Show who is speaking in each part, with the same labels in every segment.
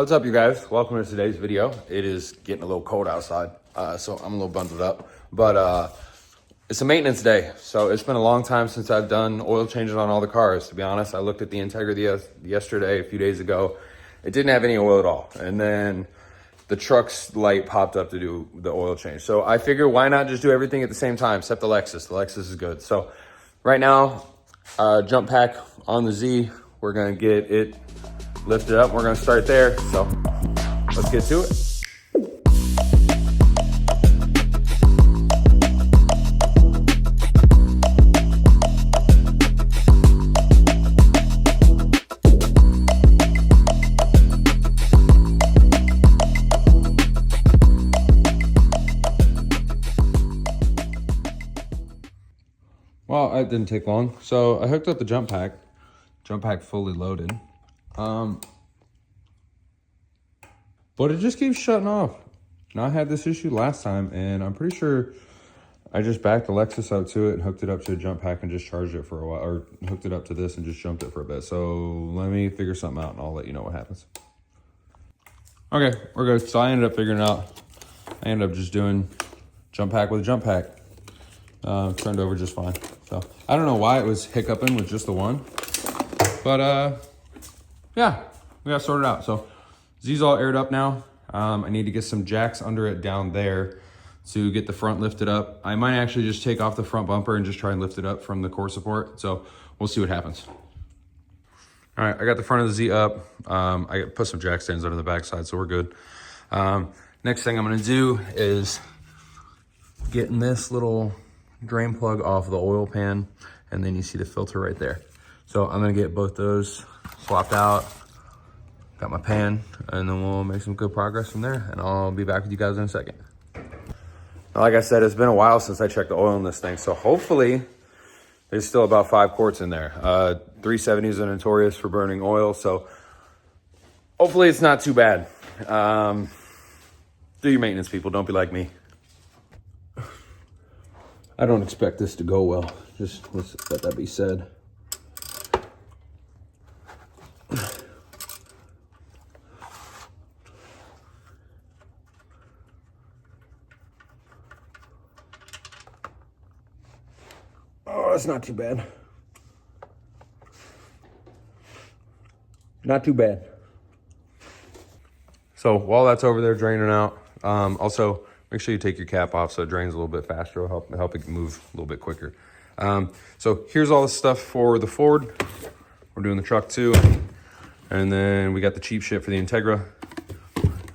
Speaker 1: What's up, you guys? Welcome to today's video. It is getting a little cold outside, so I'm a little bundled up. But it's a maintenance day, so it's been a long time since I've done oil changes on all the cars. To be honest, I looked at the Integra yesterday, a few days ago. It didn't have any oil at all. And then the truck's light popped up to do the oil change. So I figure, why not just do everything at the same time, except the Lexus. The Lexus is good. So right now, jump pack on the Z. We're gonna get it lifted up. We're gonna start there. So let's get to it. Well, it didn't take long. So I hooked up the jump pack fully loaded. But it just keeps shutting off. Now, I had this issue last time, and I'm pretty sure I just backed the Lexus up to it and hooked it up to a jump pack and just charged it for a while, or hooked it up to this and just jumped it for a bit. So let me figure something out and I'll let you know what happens. Okay, we're good. So I ended up figuring it out. I ended up just doing jump pack with a jump pack. Turned over just fine. So I don't know why it was hiccuping with just the one, but yeah, we got sorted out. So Z's all aired up now. I need to get some jacks under it down there to get the front lifted up. I might actually just take off the front bumper and just try and lift it up from the core support. So we'll see what happens. All right, I got the front of the Z up. I put some jack stands under the backside, so we're good. Next thing I'm gonna do is getting this little drain plug off the oil pan, and then you see the filter right there. So I'm gonna get both those swapped out, got my pan, and then we'll make some good progress from there, and I'll be back with you guys in a second. Like I said, it's been a while since I checked the oil in this thing, so hopefully there's still about 5 quarts in there. 370s are notorious for burning oil, so hopefully it's not too bad. Do your maintenance, people, don't be like me. I don't expect this to go well. Just let's let that be said. Oh, that's not too bad. Not too bad. So while that's over there draining out, also make sure you take your cap off so it drains a little bit faster. It'll help it move a little bit quicker. So here's all the stuff for the Ford. We're doing the truck too. And then we got the cheap shit for the Integra.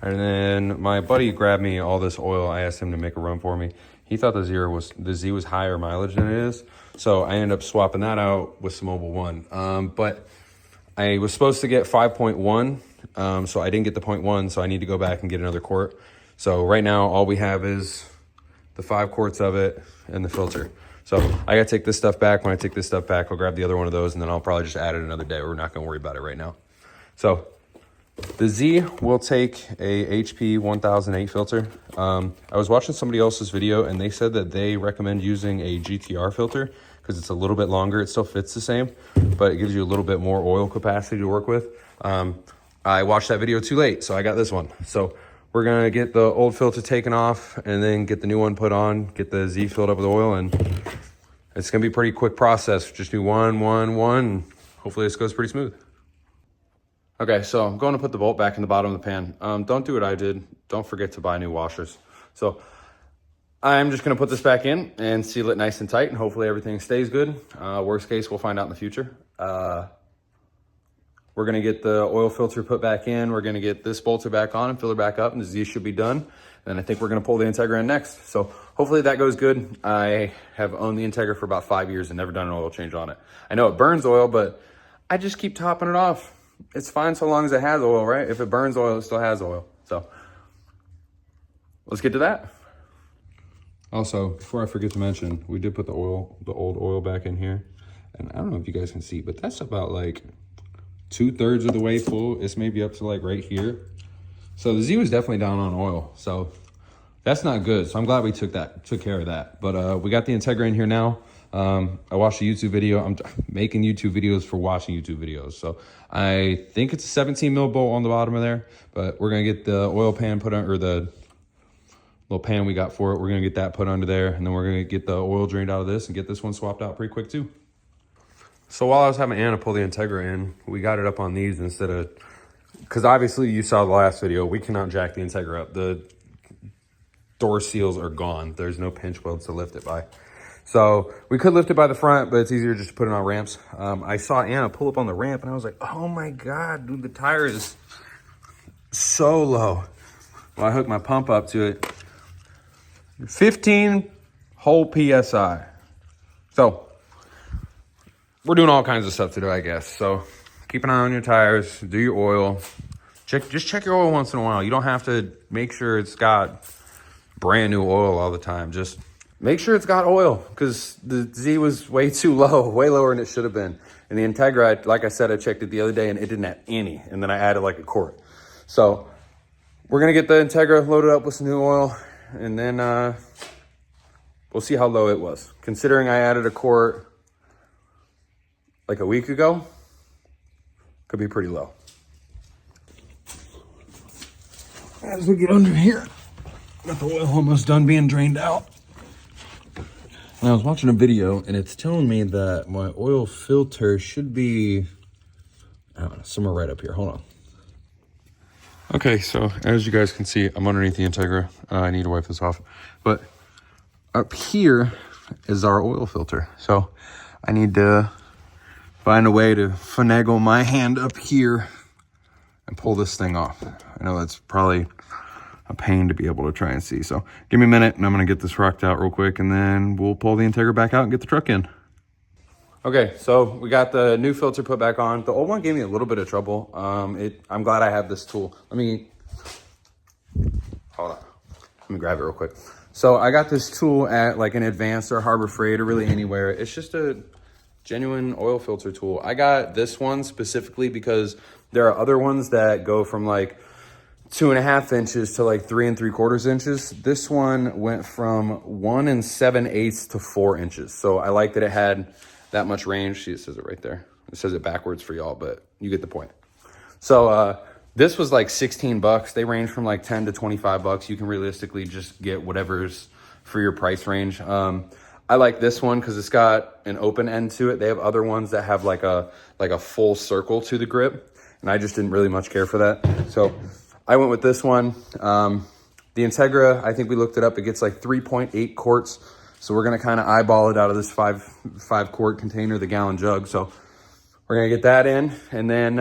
Speaker 1: And then my buddy grabbed me all this oil. I asked him to make a run for me. He thought the Z was higher mileage than it is. So I ended up swapping that out with some Mobil 1. But I was supposed to get 5.1. So I didn't get the 0.1. So I need to go back and get another quart. So right now, all we have is the 5 quarts of it and the filter. So I gotta take this stuff back. When I take this stuff back, I'll grab the other one of those, and then I'll probably just add it another day. We're not gonna worry about it right now. So the Z will take a HP 1008 filter. I was watching somebody else's video, and they said that they recommend using a GTR filter because it's a little bit longer. It still fits the same, but it gives you a little bit more oil capacity to work with. I watched that video too late, so I got this one. So we're gonna get the old filter taken off and then get the new one put on, get the Z filled up with oil, and it's gonna be a pretty quick process. Just do one, and hopefully this goes pretty smooth. Okay, so I'm going to put the bolt back in the bottom of the pan. Don't do what I did. Don't forget to buy new washers. So I'm just gonna put this back in and seal it nice and tight, and hopefully everything stays good. Worst case, we'll find out in the future. We're gonna get the oil filter put back in. We're gonna get this bolter back on and fill it back up, and the Z should be done. And I think we're gonna pull the Integra in next. So hopefully that goes good. I have owned the Integra for about 5 years and never done an oil change on it. I know it burns oil, but I just keep topping it off. It's fine so long as it has oil, right? If it burns oil, it still has oil. So let's get to that. Also, before I forget to mention, we did put the old oil back in here. And I don't know if you guys can see, but that's about like 2/3 of the way full. It's maybe up to like right here. So the Z was definitely down on oil. So that's not good. So I'm glad we took care of that. But we got the Integra in here now. I watched a YouTube video. I'm making YouTube videos for watching YouTube videos. So I think it's a 17 mil bolt on the bottom of there, but we're going to get the oil pan put on, or the little pan we got for it. We're going to get that put under there, and then we're going to get the oil drained out of this and get this one swapped out pretty quick too. So while I was having Anna pull the Integra in, we got it up on these instead of, because obviously you saw the last video, we cannot jack the Integra up. The door seals are gone. There's no pinch welds to lift it by. So we could lift it by the front, but it's easier just to put it on ramps. I saw Anna pull up on the ramp and I was like, oh my God, dude, the tire is so low. Well, I hooked my pump up to it. 15 whole PSI. So we're doing all kinds of stuff today, I guess. So keep an eye on your tires, do your oil. Just check your oil once in a while. You don't have to make sure it's got brand new oil all the time. Just make sure it's got oil, because the Z was way too low, way lower than it should have been. And the Integra, like I said, I checked it the other day and it didn't have any. And then I added like a quart. So we're going to get the Integra loaded up with some new oil, and then we'll see how low it was. Considering I added a quart like a week ago, could be pretty low. As we get under here, got the oil almost done being drained out. And I was watching a video and it's telling me that my oil filter should be, I don't know, somewhere right up here. Hold on. Okay, so as you guys can see, I'm underneath the Integra. I need to wipe this off. But up here is our oil filter. So I need to find a way to finagle my hand up here and pull this thing off. I know that's probably a pain to be able to try and see. So give me a minute and I'm gonna get this rocked out real quick, and then we'll pull the Integra back out and get the truck in. Okay, so we got the new filter put back on. The old one gave me a little bit of trouble. I'm glad I have this tool. Hold on. Let me grab it real quick. So I got this tool at like an Advanced or Harbor Freight or really anywhere. It's just a genuine oil filter tool. I got this one specifically because there are other ones that go from like 2.5 inches to like 3 3/4 inches. This one went from 1 7/8 to 4 inches. So I like that it had that much range. See, it says it right there. It says it backwards for y'all, but you get the point. So this was like $16. They range from like 10 to 25 bucks. You can realistically just get whatever's for your price range. I like this one because it's got an open end to it. They have other ones that have like a full circle to the grip, and I just didn't really much care for that. So I went with this one. The Integra, I think we looked it up. It gets like 3.8 quarts. So we're gonna kind of eyeball it out of this five quart container, the gallon jug. So we're gonna get that in, and then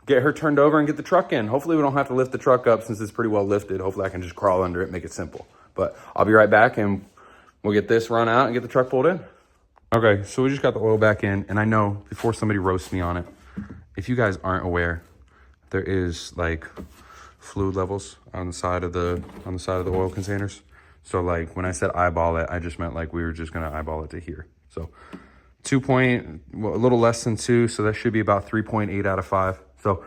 Speaker 1: get her turned over and get the truck in. Hopefully we don't have to lift the truck up since it's pretty well lifted. Hopefully I can just crawl under it, make it simple. But I'll be right back and we'll get this run out and get the truck pulled in. Okay, so we just got the oil back in, and I know before somebody roasts me on it, if you guys aren't aware, there is like fluid levels on the side of the oil containers. So like when I said eyeball it, I just meant like we were just gonna eyeball it to here. So a little less than 2, so that should be about 3.8 out of 5. So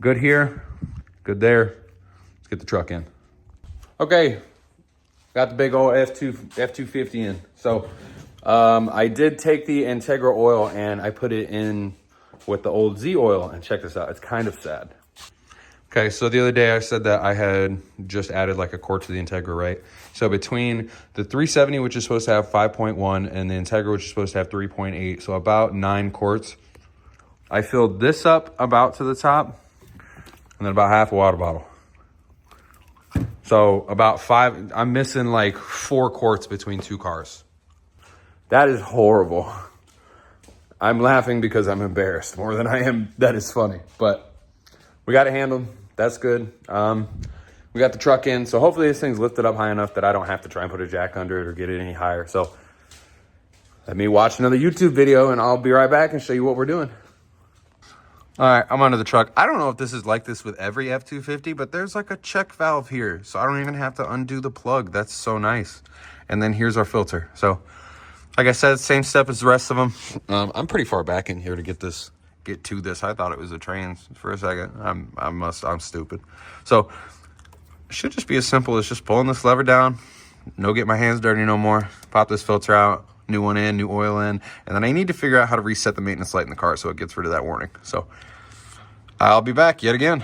Speaker 1: good here, good there. Let's get the truck in. Okay, got the big old F250 in. So I did take the Integra oil and I put it in with the old Z oil, and check this out, it's kind of sad. Okay, so the other day I said that I had just added like a quart to the Integra, right? So between the 370, which is supposed to have 5.1, and the Integra, which is supposed to have 3.8, so about 9 quarts, I filled this up about to the top, and then about half a water bottle. So about 5, I'm missing like 4 quarts between 2 cars. That is horrible. I'm laughing because I'm embarrassed more than I am. That is funny, but we got it handled. That's good. We got the truck in, so hopefully this thing's lifted up high enough that I don't have to try and put a jack under it or get it any higher. So let me watch another YouTube video and I'll be right back and show you what we're doing. All right, I'm under the truck. I don't know if this is like this with every F250, but there's like a check valve here, so I don't even have to undo the plug. That's so nice. And then here's our filter. So like I said, same step as the rest of them. I'm pretty far back in here to get to this. I thought it was a trans for a second. I'm stupid. So it should just be as simple as just pulling this lever down. No get my hands dirty no more. Pop this filter out, new one in, new oil in, and then I need to figure out how to reset the maintenance light in the car so it gets rid of that warning. So I'll be back yet again.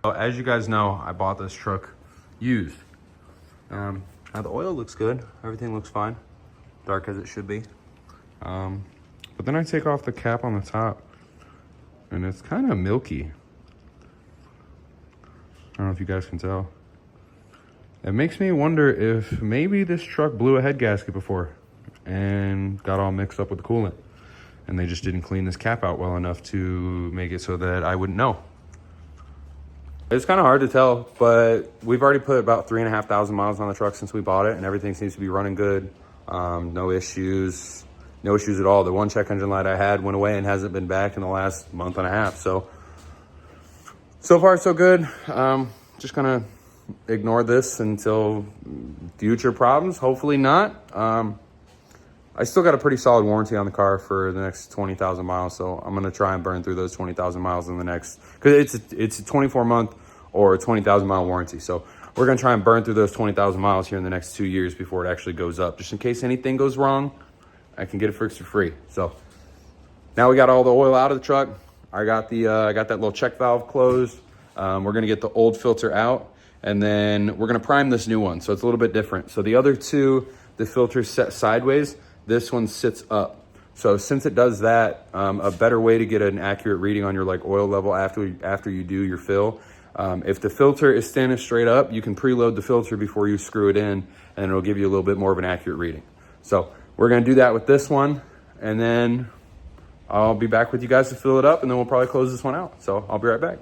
Speaker 1: So as you guys know, I bought this truck used. Now the oil looks good. Everything looks fine. Dark as it should be. But then I take off the cap on the top and it's kind of milky. I don't know if you guys can tell. It makes me wonder if maybe this truck blew a head gasket before and got all mixed up with the coolant. And they just didn't clean this cap out well enough to make it so that I wouldn't know. It's kind of hard to tell, but we've already put about 3,500 miles on the truck since we bought it, and everything seems to be running good. No issues at all. The one check engine light I had went away and hasn't been back in the last month and a half. So far so good. Just gonna ignore this until future problems. Hopefully not. I still got a pretty solid warranty on the car for the next 20,000 miles. So I'm gonna try and burn through those 20,000 miles in the next, because it's a 24-month or a 20,000 mile warranty. So we're gonna try and burn through those 20,000 miles here in the next 2 years before it actually goes up. Just in case anything goes wrong, I can get it fixed for free. So now we got all the oil out of the truck. I got that little check valve closed. We're gonna get the old filter out, and then we're gonna prime this new one. So it's a little bit different. So the other two, the filter's set sideways. This one sits up. So since it does that, a better way to get an accurate reading on your like oil level after you do your fill, if the filter is standing straight up, you can preload the filter before you screw it in, and it'll give you a little bit more of an accurate reading. So we're gonna do that with this one, and then I'll be back with you guys to fill it up, and then we'll probably close this one out. So I'll be right back.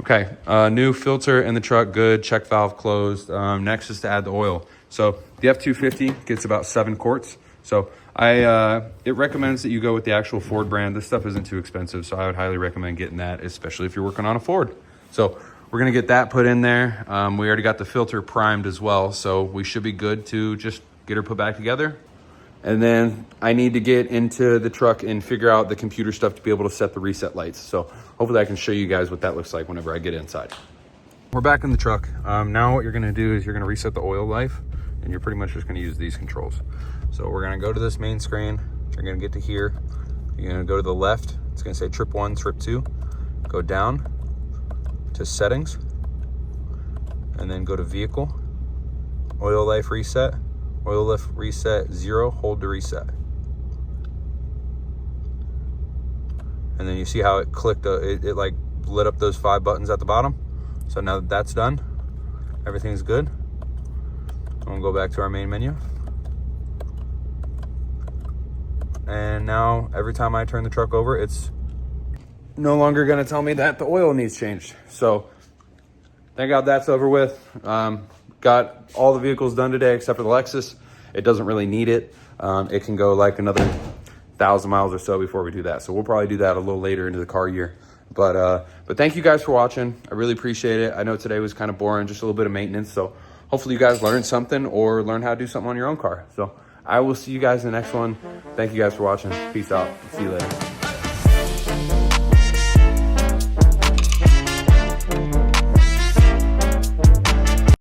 Speaker 1: Okay, new filter in the truck, good. Check valve closed. Next is to add the oil. So the F250 gets about 7 quarts. So it recommends that you go with the actual Ford brand. This stuff isn't too expensive, so I would highly recommend getting that, especially if you're working on a Ford. So we're gonna get that put in there. We already got the filter primed as well, so we should be good to just get her put back together. And then I need to get into the truck and figure out the computer stuff to be able to set the reset lights. So hopefully I can show you guys what that looks like whenever I get inside. We're back in the truck. Now what you're gonna do is you're gonna reset the oil life, and you're pretty much just gonna use these controls. So we're gonna go to this main screen. You're gonna get to here. You're gonna go to the left. It's gonna say trip 1, trip 2. Go down to settings, and then go to vehicle, oil life reset, oil life reset 0, hold to reset. And then you see how it clicked, it like lit up those 5 buttons at the bottom. So now that that's done, everything's good. We'll go back to our main menu. And now every time I turn the truck over, it's no longer gonna tell me that the oil needs changed. So thank God that's over with. Got all the vehicles done today except for the Lexus. It doesn't really need it. It can go like another 1,000 miles or so before we do that. So we'll probably do that a little later into the car year. But thank you guys for watching. I really appreciate it. I know today was kind of boring, just a little bit of maintenance. So hopefully you guys learned something or learned how to do something on your own car. So I will see you guys in the next one. Thank you guys for watching. Peace out. See you later.